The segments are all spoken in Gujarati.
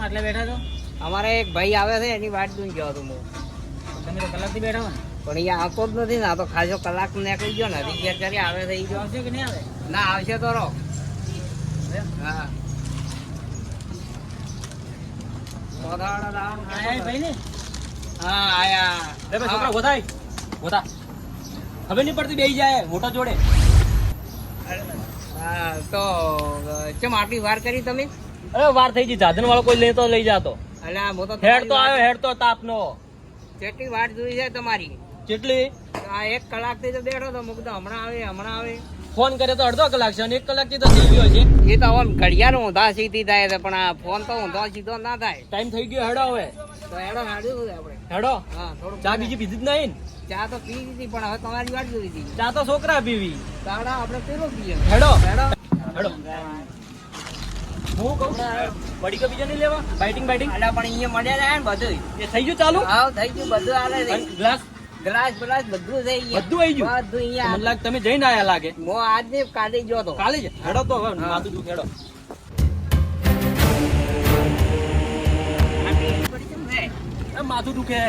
આટલે બેઠા છો? અમારે એક ભાઈ આવે છે એની વાટ જોઈ ગયો હતો હું. તમે તો કલાકથી બેઠા હો ને? પણ અહીંયા આવતો જ નથી ને. આ તો ખાસો કલાક નીકળી ગયો ને. હજી ઘેર ક્યારે આવે છે ઈ જો. આવશે કે નહીં આવે? ના આવશે તો રહો. હા આયા ભાઈ ને? હા આયા. લે ભાઈ છોકરા ગોથાય ગોથા. ખબર નહીં પડતી બેહી જાય મોટા જોડે. હા તો ચમ આટલી વાર કરી તમે? અરે વાર થઈ ગઈ, સાધન વાળો કોઈ લેતો લઈ જાતો. અલ્યા હું તો હેડ તો આવ્યો, હેડ તો તાપનો. કેટલી વાટ જોઈ છે તમારી? કેટલી? આ 1 કલાકથી તો બેઠો તો મુક તો હમણાં આવે. ફોન કરે તો અડધો કલાક છે અને 1 કલાકથી તો થઈ ગયો છે. એ તો આમ ઘડિયાળ ઊંધા સીધી થાય છે પણ આ ફોન તો ઊંધો સીધો ના થાય. ટાઈમ થઈ ગયો, હેડો હવે. તો એડો હાડ્યું આપણે. હેડો. હા થોડું ચા બીજી પીધી જ નહીં? ચા તો પી લીધી પણ હવે તમારી વાટ જોઈ હતી. ચા તો છોકરા પીવી. દાડા આપણે પેલો પીએ. હેડો હેડો. હેડો. હું કહું પડીકા બીજા નહીં લેવા? બાઇટિંગ અલ્યા પણ અહીંયા મળ્યા જાય ને બધું. એ થઈ ગયું ચાલુ? હા થઈ ગયું બધું આલે છે. ગ્લાસ ગ્લાસ બધું થઈ ગયું. બધું આવી ગયું? બધું અહીંયા. મને લાગે તમે જઈને આયા લાગે. હું આજે કાઢી ગયો તો. કાલે જ હેડો તો હવે માથું દુખ હેડો. માથું દુખે.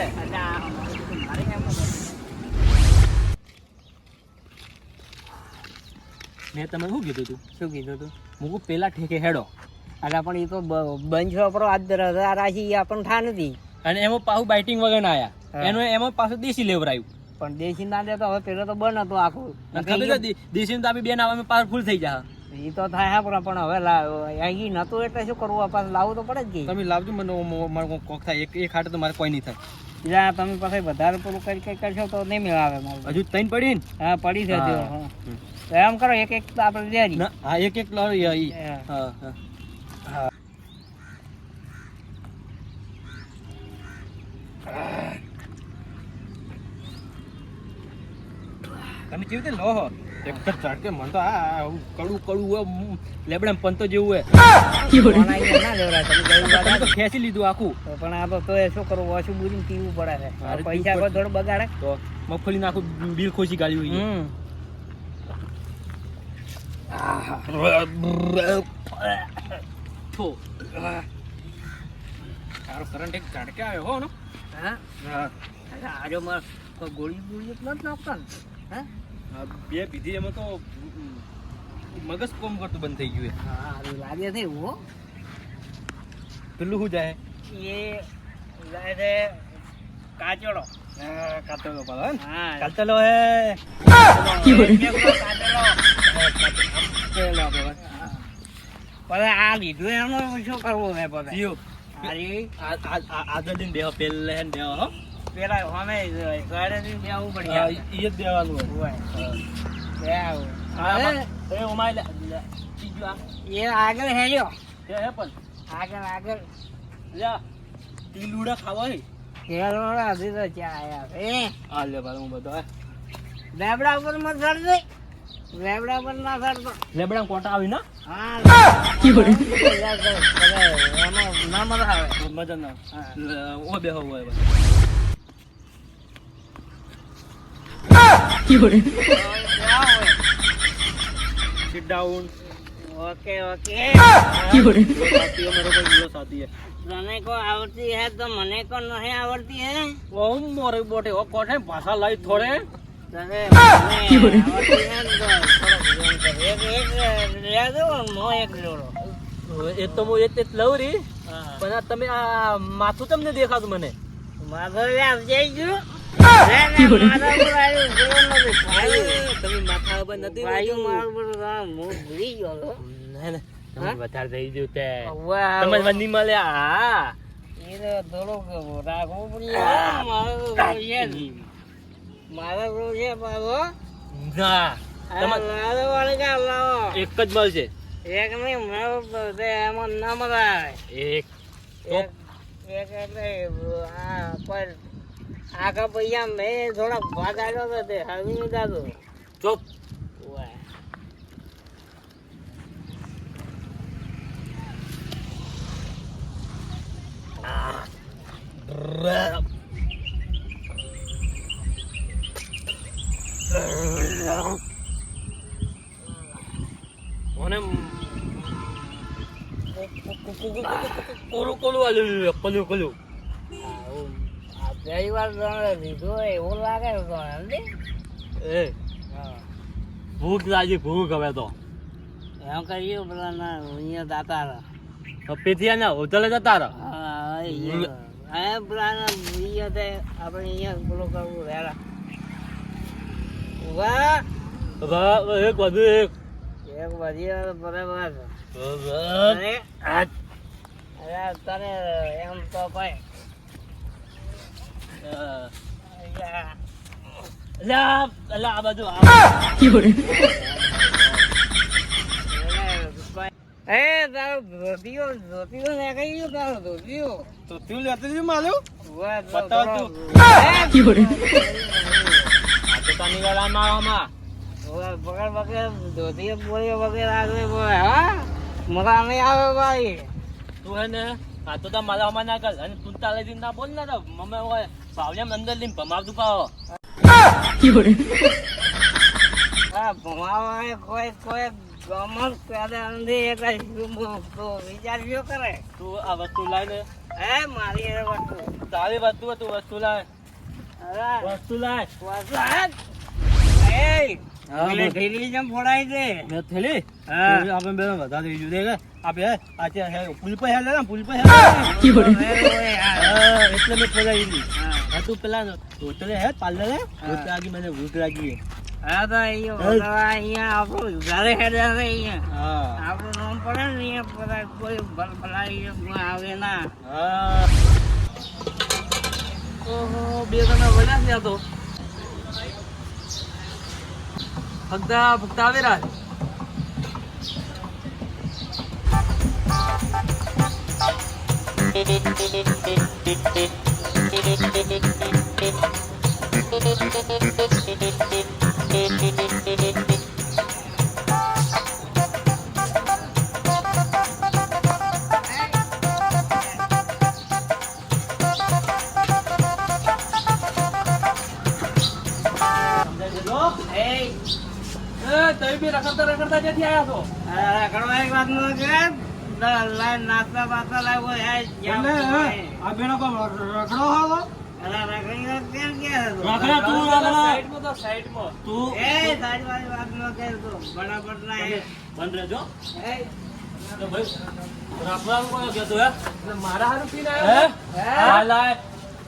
મેં તમે શું કીધું તું? શું કીધું તું? હું પેલા ઠેકે હેડો. અલા પણ એ તો બંધ છોકરો આજ રાશી આપણને થા નથી. અને એમાં પાછું બાઇટિંગ વગર ના આયા. એમાં પાછું દેશી લેવરાયું. પણ દેશી ના દે તો હવે પેલો તો બંધ હતો આખું. દેશી તો આપી બેન આવે પાવરફુલ થઈ જાય. એ તો થાય પણ હવે અહીં નતું એટલે શું કરવું? પાછું લાવવું તો પડે જ કે. તમે લાવજો, મને મારે કોક થાય. એક હાટે તો મારે કોઈ નહીં થાય. જ્યાં તમે પછી વધારે પેલું કઈ કરશો તો નહીં મેળાવે મારે. હજુ ત્રણ પડી ને? હા પડી છે હજુ. તો એમ કરો એક તો આપણે લેરી. હા એક લાવ. હા હા. તમે કેવી રીતે લો હો? એક જ ઝાટકે મને તો આ કડું લેબડા પંતો જેવું ના લેવડાય તમે ગયું તમે તો ખેંચી લીધું આખું. પણ આ તો શું કરવું? ઓછું બુરીને પીવું પડે છે. પૈસા કોઈ થોડું બગાડે તો મગફળી નાખું બિલ ખોસી ગાળ્યું. તારો કરંટ એક ઝાટકે આવ્યો હો ને? હા આજો માર ગોળી નથી નાખતા ને? હા બે પીધી એમાં તો મગજ કોમ કરતું બંધ થઈ ગયું. હા લાગે છે એવું. પેલું શું જાય? એ જાય છે કાચોડો. કાતલો પાડો ને? હા કાતલો હે. પછી આ લીધું એનું શું કરવું છે? પછી આગળ બેહો પેલે બેહો હો. પેલા અમે ગાડે બેવું પડે. ઈ જ દેવાનું એ આગળ હેર્યો. પણ આગળ તીલુડા ખાવા હે. હજી તો ચા આયા. આ લે ભાઈ હું બધો લેબડા પર મત ચડજે. લેબડા પર ના ચડતો. લેબડા કોટા આવી ને? હા ના મજા આવે. મજા ના ઓ બેહો હોય. Sit down. ओके તને કો આવડતી હે તો મને કો નહીં આવડતી હે? ઓ મોરે બોટે ઓ કોઠે ભાષા લઈ થોડે. તને આવડતી હે તો એક લે દો મો એક લેરો. એ તો હું એટલે લઉં રી. પણ તમે આ માથું તમને દેખાતું મને. માથું આવજે ગયું. તમે માથા ઉપર નથી ભૂલી ગયો. વધારે થઈ ગયું તે તમે વંદી મળ્યા. એ તો થોડુંક રાખવું પડે. મારો છે પાછો. ના એક જ મળશે. એક નહીં એમાં ના મજા આવે. એક એટલે આખા પૈસા મેં થોડા ભાગ આવ્યો હતો તે હરવી નું દાદું. ચોપ. એક કોલું કોલું આલ્યું કોલું કોલું આવું આ પહેલી વાર તમે લીધું હોય એવું લાગે છે તો એમને એ હા ભૂખ લાગી ભૂખ હવે તો એમ કર્યું પેલા ના અહીંયા દાતા હતા પેથિયા ના હોટલે જતા રહો હા અહીંયા પેલા ના અહીંયા તે આપણે અહીંયા પેલું કરવું રહેલા વાહ એક વધુ એક એક બધી બરાબર અરે તને એમ તો ભાઈ આ બાજુ એ તારો ધોતીઓ ને કઈ ગયું તારો ધોતીઓ તો તું લેતી જ માલ્યો વાહ બતાવ તું. તાની વાળા માવામાં પકડ પકડ ધોતીઓ બોલ્યો વગેરે આગળ બોલે હા મજા નહીં આવે ભાઈ તું હે ને આ તો મારા અમાર ના કર અને તું તાલે દિન ના બોલ ના તો મમ્મી હોય ભાવને અંદર લઈને ભમાવતું પાવો હા ભમાવા કોઈ કોઈ ગમત કરે અંધી એક તો વિચાર્યો કરે તું આ વસ્તુ લાય હે મારી એ વસ્તુ તારી વસ્તુ તું વસ્તુ લાય અરે વસ્તુ લાય વસાત એ પેલી ઢીલી જેમ ફોડાય છે મેં થેલી હા. આપણે બે વધારે બીજું દે આપણે આ ત્યાં હે પુલ પર હે લે પુલ પર હે એટલે મેં ફોડાઈ દીધી હા તું પેલા હોટલે હે પાર્લર હે ભૂખ લાગી મને ભૂખ લાગી હા તો અહીંયા આપણું ઘરે હેડે છે અહીંયા હા આપણું નામ પડે ને અહીંયા બધા કોઈ ભલાઈ આવે ના હા ઓહો બે જણા વળ્યા છે આ તો ભગતા ભગતા આવે રાજ તમે બી રખડતા રખડતા ક્યાંથી આવ્યા છો કરવા એક વાત નો છે નાસ્તા બાસ્તા લાવ્યો આ બેનો કોમ રખડો હાલો રખડી કેમ કે રખડા તું રખડા સાઈડમાં તો સાઈડમાં તું એ સાઈડ વાળી વાત નો કે તું બરાબર ના હે બંધ રહેજો એ તો ભાઈ રખડાનું કોઈ કહેતો હે મારા હારું પીને હે? આવ્યો હા લાય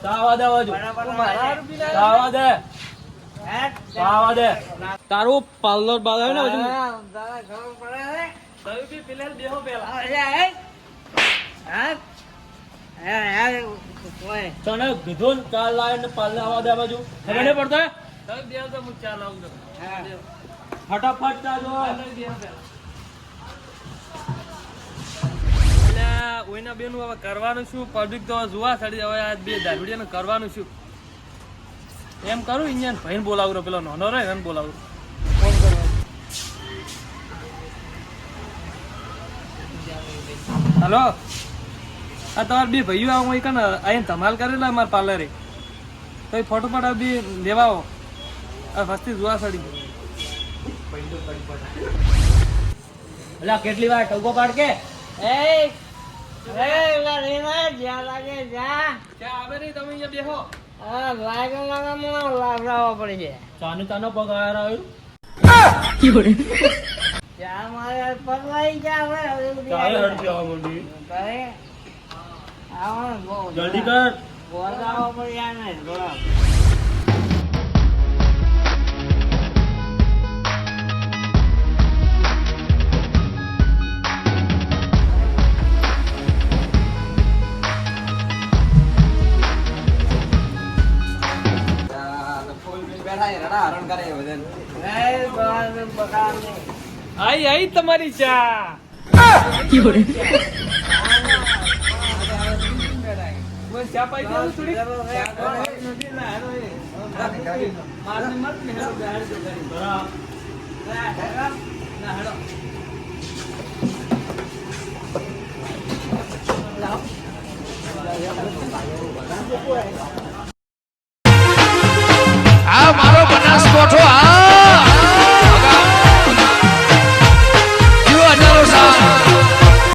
સાવા દે બાજુ બરાબર મારા હારું પીને સાવા દે સાવા દે તારું પાર્લર બાલાય ને હજુ તારા ખબર પડે છે તમે બી પેલા બેહો પેલા તને કીધું ને કાલ લાય ને પાર્લર આવવા દે બાજુ ખબર નહીં પડતો હે? તમે બેહો તો હું ચા લાવું છું ફટાફટ ચા જો ઓઈના બેનું હવે કરવાનું શું પબ્લિક તો જોવા સડી હવે આ બે દારૂડિયાને કરવાનું શું એમ કરું અહીંયા ભાઈને બોલાવું પેલો નાનો રહે એને બોલાવું ફોન કરવાનો હલો આ તમારા બે ભાઈઓ આવું હોય કને અહીંયા ધમાલ કરેલા મારા પાર્લરે તો એ ફોટો ફોટો બી લેવા આવો આ વસ્તી જોવા સડી એટલે કેટલી વાર ટગો પાડ કે જ્યાં લાગે જા ત્યાં આવે નહીં તમે અહીંયા બેહો લાગે લાવડાવવા પડે ચાનો પગાર આવ્યો ત્યાં મારે પગલાઈ ગયા ચાલે હડતી આવવા માંડી જલ્દી કર બોલાવો પડ્યા ને થોડા આઈ તમારી ચા ચા પાઈ દેવું થોડી